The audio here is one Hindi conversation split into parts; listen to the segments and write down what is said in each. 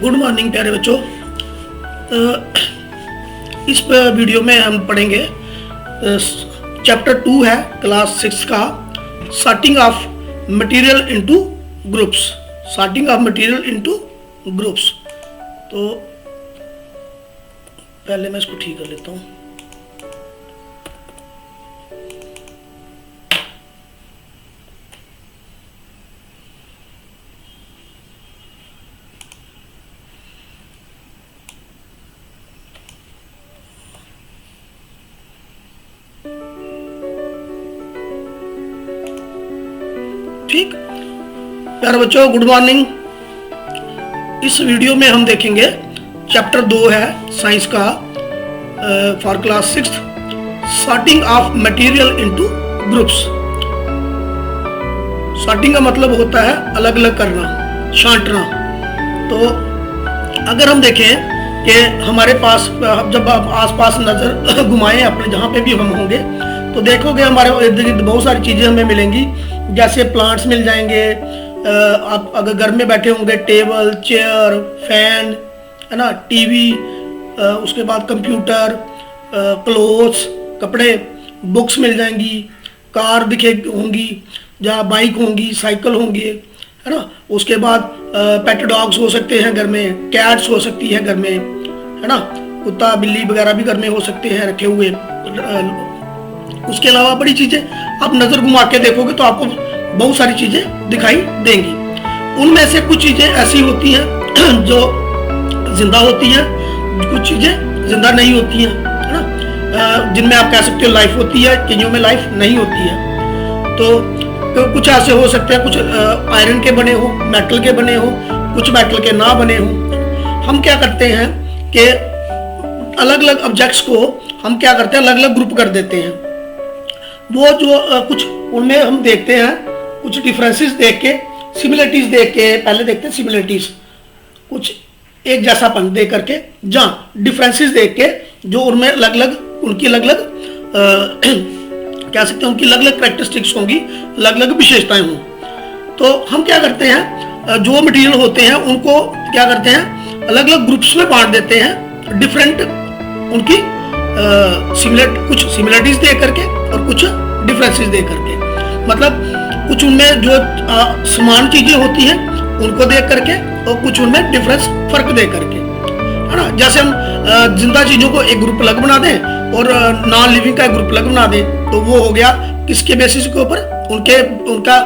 गुड मॉर्निंग प्यारे बच्चों। इस वीडियो में हम पढ़ेंगे चैप्टर 2 है क्लास 6 का sorting of material into groups. Sorting of material into groups. तो पहले मैं इसको ठीक कर लेता हूँ। ठीक प्यारे बच्चों, गुड मॉर्निंग। इस वीडियो में हम देखेंगे चैप्टर 2 है साइंस का for class 6 sorting of material into groups. Sorting का मतलब होता है अलग अलग करना, छांटना। तो अगर हम देखें कि हमारे पास जब आप आसपास नजर घुमाएं अपने जहाँ पे भी हम होंगे तो देखोगे हमारे इर्द गिर्द बहुत सारी चीज़ें हमें मिलेंगी। जैसे प्लांट्स मिल जाएंगे, आप अगर घर में बैठे होंगे टेबल, चेयर, फैन, है ना, टीवी, उसके बाद कंप्यूटर, क्लोथ्स, कपड़े, बुक्स मिल जाएंगी, कार दिखे होंगी, जहाँ बाइक होंगी, साइकिल होंगे, है ना। उसके बाद पेट डॉग्स हो सकते हैं घर में, कैट्स हो सकती है घर में, है ना, कुत्ता बिल्ली वगैरह भी घर में हो सकते हैं रखे हुए। उसके अलावा बड़ी चीज़ें आप नज़र घुमा के देखोगे तो आपको बहुत सारी चीज़ें दिखाई देंगी। उनमें से कुछ चीज़ें ऐसी होती हैं जो जिंदा होती हैं, कुछ चीज़ें जिंदा नहीं होती हैं, है ना। जिनमें आप कह सकते हो लाइफ होती है, कईयों में लाइफ नहीं होती है। तो कुछ ऐसे हो सकते हैं, कुछ आयरन के बने हो, मेटल के बने हो, कुछ मेटल के ना बने हो। हम क्या करते हैं कि अलग अलग ऑब्जेक्ट्स को हम क्या करते हैं, अलग अलग ग्रुप कर देते हैं। वो जो कुछ उनमें हम देखते हैं, कुछ डिफरेंसेस देख के, सिमिलरिटीज देख के, पहले देखते हैं सिमिलरिटीज, कुछ एक जैसापन देख करके, जहाँ डिफरेंसेस देख के जो उनमें अलग अलग उनकी अलग अलग कह सकते हैं उनकी अलग अलग कैरेक्टरिस्टिक्स होंगी, अलग अलग विशेषताएं हों। तो हम क्या करते हैं, जो मटेरियल होते हैं उनको क्या करते हैं, अलग अलग ग्रुप्स में बांट देते हैं, डिफरेंट उनकी कुछ सिमिलरिटीज देख करके और कुछ डिफरेंसेस देख करके। मतलब कुछ उनमें जो समान चीजें होती हैं उनको देख करके और कुछ उनमें डिफरेंस फर्क देख करके, है ना। जैसे हम जिंदा चीजों को एक ग्रुप अलग बना दें और नॉन लिविंग का एक ग्रुप अलग बना दें तो वो हो गया किसके बेसिस के ऊपर, उनका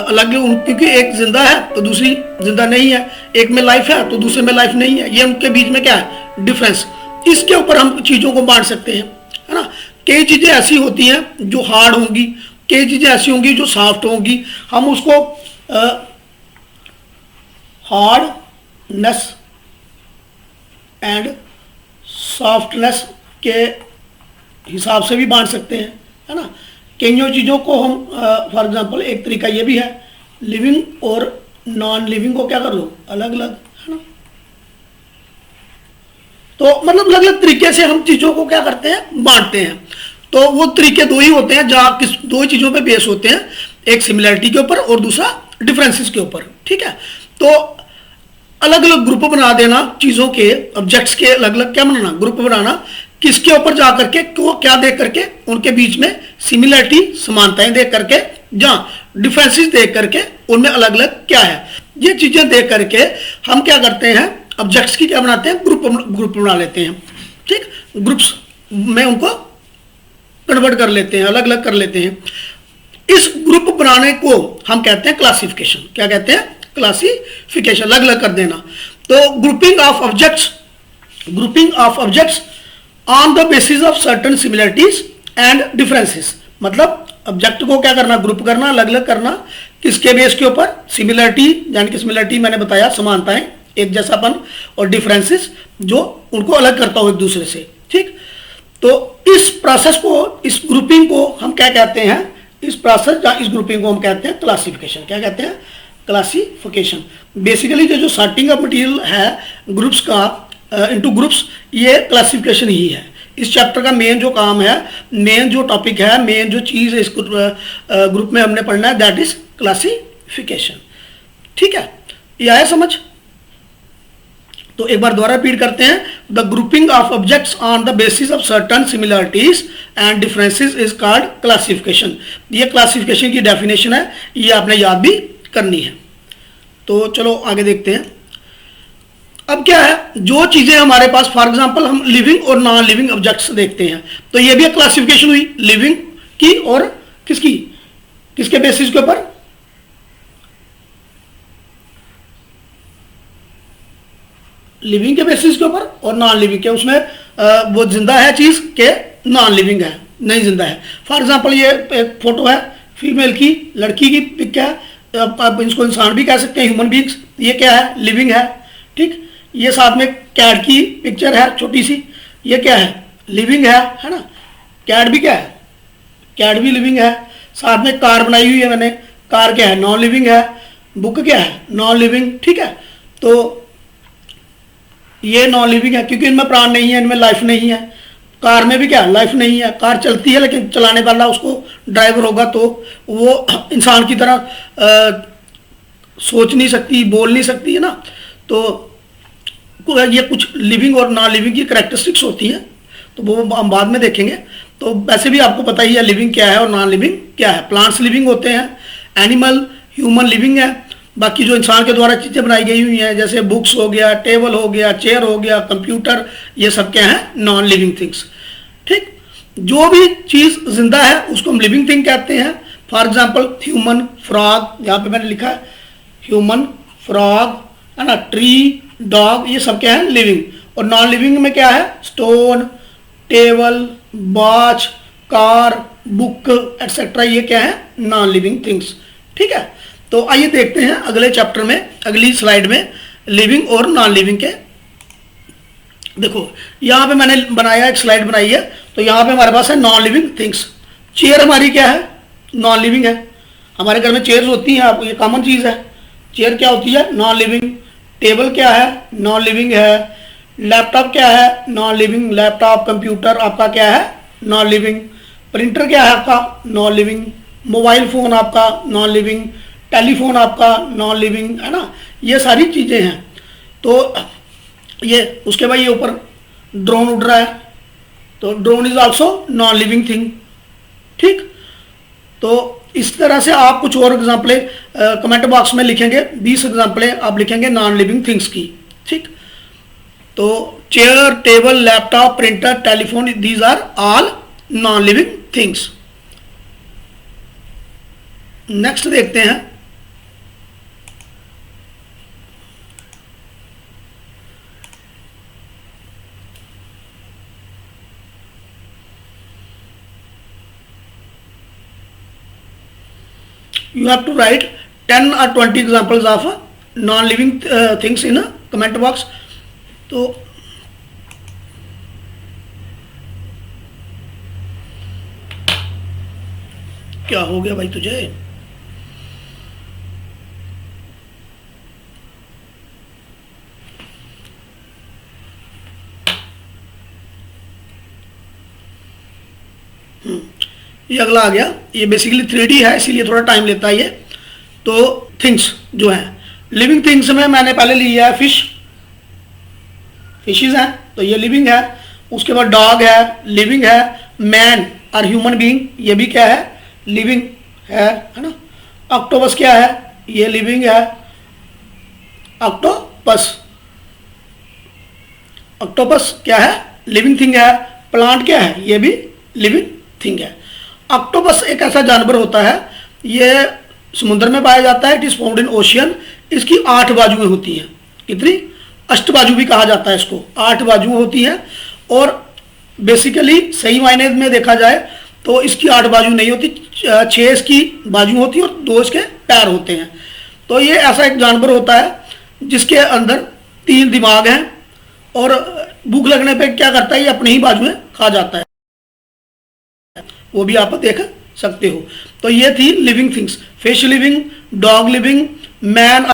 अलग, क्योंकि एक जिंदा है तो दूसरी जिंदा नहीं है, एक में लाइफ है तो दूसरे में लाइफ नहीं है, ये उनके बीच में क्या है, डिफरेंस। इसके ऊपर हम चीजों को बांट सकते हैं, है ना। कई चीजें ऐसी होती हैं जो हार्ड होंगी, कई चीजें ऐसी होंगी जो सॉफ्ट होंगी। हम उसको हार्डनेस एंड सॉफ्टनेस के हिसाब से भी बांट सकते हैं, है ना। कईयों चीज़ों को हम फॉर एग्जांपल एक तरीका ये भी है, लिविंग और नॉन लिविंग को क्या कर लो, अलग अलग, है ना। तो मतलब अलग अलग तरीके से हम चीज़ों को क्या करते हैं, बांटते हैं। तो वो तरीके दो ही होते हैं जहाँ दो ही चीज़ों पे बेस होते हैं, एक सिमिलरिटी के ऊपर और दूसरा डिफरेंसेस के ऊपर, ठीक है। तो अलग अलग ग्रुप बना देना चीज़ों के, ऑब्जेक्ट्स के अलग अलग क्या बनाना, ग्रुप बनाना, किसके ऊपर जा करके क्या देख करके, उनके बीच में सिमिलरिटी समानताएं देख करके, जहाँ डिफरेंसेस देख करके उनमें अलग अलग क्या है, ये चीज़ें देख करके हम क्या करते हैं, ऑब्जेक्ट्स की क्या बनाते हैं, ग्रुप बना लेते हैं। ठीक, ग्रुप्स में उनको कन्वर्ट कर लेते हैं, अलग अलग कर लेते हैं। इस ग्रुप बनाने को हम कहते हैं क्लासिफिकेशन। क्या कहते हैं, क्लासिफिकेशन, अलग अलग कर देना। तो grouping of objects on the basis of certain similarities and differences. मतलब ऑब्जेक्ट को क्या करना, ग्रुप करना, अलग अलग करना, किसके बेस के ऊपर, सिमिलरिटी, यानी कि सिमिलरिटी मैंने बताया समानताएं, एक जैसापन, और डिफरेंसेस जो उनको अलग करता हो एक दूसरे से। ठीक, तो इस प्रोसेस को, इस ग्रुपिंग को हम क्या कहते हैं, इस प्रोसेस या इस ग्रुपिंग को हम कहते हैं क्लासिफिकेशन। क्या कहते हैं, क्लासिफिकेशन। बेसिकली जो सॉर्टिंग ऑफ मटेरियल है ग्रुप्स का इनटू ग्रुप्स, ये क्लासिफिकेशन ही है। इस चैप्टर का मेन जो काम है, मेन जो टॉपिक है, मेन जो चीज़ है इस ग्रुप में हमने पढ़ना है, दैट इज क्लासिफिकेशन। ठीक है, ये आया समझ। तो एक बार दोबारा रिपीट करते हैं, the grouping of objects on the basis of certain similarities and differences is called classification. ये क्लासिफिकेशन की डेफिनेशन है, ये आपने याद भी करनी है। तो चलो आगे देखते हैं। अब क्या है, जो चीजें हमारे पास, फॉर एग्जांपल हम लिविंग और नॉन लिविंग ऑब्जेक्ट्स देखते हैं, तो ये भी एक क्लासिफिकेशन हुई लिविंग की और किसकी, किसके बेसिस के ऊपर, लिविंग के बेसिस के ऊपर और नॉन लिविंग के, उसमें वो जिंदा है चीज के नॉन लिविंग है, नहीं जिंदा है। फॉर एग्जांपल ये एक फोटो है फीमेल की, लड़की की पिक है, आप इसको इंसान भी कह सकते हैं, ह्यूमन बींग्स, ये क्या है, लिविंग है, ठीक। ये साथ में कैट की पिक्चर है छोटी सी, ये क्या है, लिविंग है ना। कैट भी क्या है, कैट भी लिविंग है। साथ में कार बनाई हुई है मैंने, कार क्या है, नॉन लिविंग है। बुक क्या है, नॉन लिविंग, ठीक है। तो ये नॉन लिविंग है क्योंकि इनमें प्राण नहीं है, इनमें लाइफ नहीं है। कार में भी क्या, लाइफ नहीं है। कार चलती है लेकिन चलाने वाला उसको ड्राइवर होगा, तो वो इंसान की तरह सोच नहीं सकती, बोल नहीं सकती है ना। तो ये कुछ लिविंग और नॉन लिविंग की करैक्टरिस्टिक्स होती हैं, तो वो हम बाद में देखेंगे। तो वैसे भी आपको पता ही है लिविंग क्या है और नॉन लिविंग क्या है। प्लांट्स लिविंग होते हैं, एनिमल, ह्यूमन लिविंग है। बाकी जो इंसान के द्वारा चीज़ें बनाई गई हुई हैं, जैसे बुक्स हो गया, टेबल हो गया, चेयर हो गया, कंप्यूटर, ये सब क्या है, नॉन लिविंग थिंग्स, ठीक। जो भी चीज़ जिंदा है उसको हम लिविंग थिंग कहते हैं। फॉर एग्जाम्पल ह्यूमन, फ्रॉग, यहाँ पे मैंने लिखा है ह्यूमन, फ्रॉग, है ना, ट्री, डॉग, ये सब क्या है, लिविंग। और नॉन लिविंग में क्या है, stone, table, watch, car, book etcetera, ये क्या है, नॉन लिविंग थिंग्स, ठीक है। तो आइए देखते हैं अगले चैप्टर में, अगली स्लाइड में, लिविंग और नॉन लिविंग के। देखो यहाँ पे मैंने बनाया, एक स्लाइड बनाई है, तो यहाँ पे हमारे पास है नॉन लिविंग थिंग्स। चेयर हमारी क्या है, नॉन लिविंग है। हमारे घर में चेयर्स होती हैं, आपको ये कॉमन चीज़ है। चेयर क्या होती है, नॉन लिविंग। टेबल क्या है, नॉन लिविंग है। लैपटॉप क्या है, नॉन लिविंग। लैपटॉप, कंप्यूटर आपका क्या है, नॉन लिविंग। प्रिंटर क्या है आपका, नॉन लिविंग। मोबाइल फ़ोन आपका नॉन लिविंग। टेलीफोन आपका नॉन लिविंग, है ना। ये सारी चीज़ें हैं। तो ये उसके बाद ये ऊपर ड्रोन उड़ रहा है, तो drone is also known living thing, ठीक। तो इस तरह से आप कुछ और एग्जाम्पलें कमेंट बॉक्स में लिखेंगे, 20 एग्जाम्पलें आप लिखेंगे नॉन लिविंग थिंग्स की, ठीक। तो chair, table, laptop, printer, telephone, these are all non living things. Next देखते हैं, you have to write 10 or 20 examples of non-living things in a comment box. तो क्या हो गया भाई तुझे, ये अगला आ गया। ये बेसिकली 3D है, इसीलिए थोड़ा टाइम लेता है ये। तो थिंग्स जो है, लिविंग थिंग्स में मैंने पहले लिया है फिश, फिशेज हैं, तो ये लिविंग है। उसके बाद डॉग है, लिविंग है। मैन और ह्यूमन बीइंग, ये भी क्या है, लिविंग है ना। ऑक्टोपस क्या है, ये लिविंग है, ऑक्टोपस। ऑक्टोपस क्या है, लिविंग थिंग है। प्लांट क्या है, ये भी लिविंग थिंग है। ऑक्टोपस एक ऐसा जानवर होता है, ये समुद्र में पाया जाता है, it is found in ocean. इसकी 8 बाजुएं होती हैं, कितनी, अष्टबाजु भी कहा जाता है इसको, 8 बाजुएं होती हैं। और बेसिकली सही मायने में देखा जाए तो इसकी 8 बाजू नहीं होती, 6 इसकी बाजू होती है और 2 इसके पैर होते हैं। तो ये ऐसा एक जानवर होता है जिसके अंदर 3 दिमाग हैं, और भूख लगने पे क्या करता है, ये अपनी ही बाजुएं खा जाता है, वो भी आप देख सकते हो। तो ये थी living things, fish living, dog living, man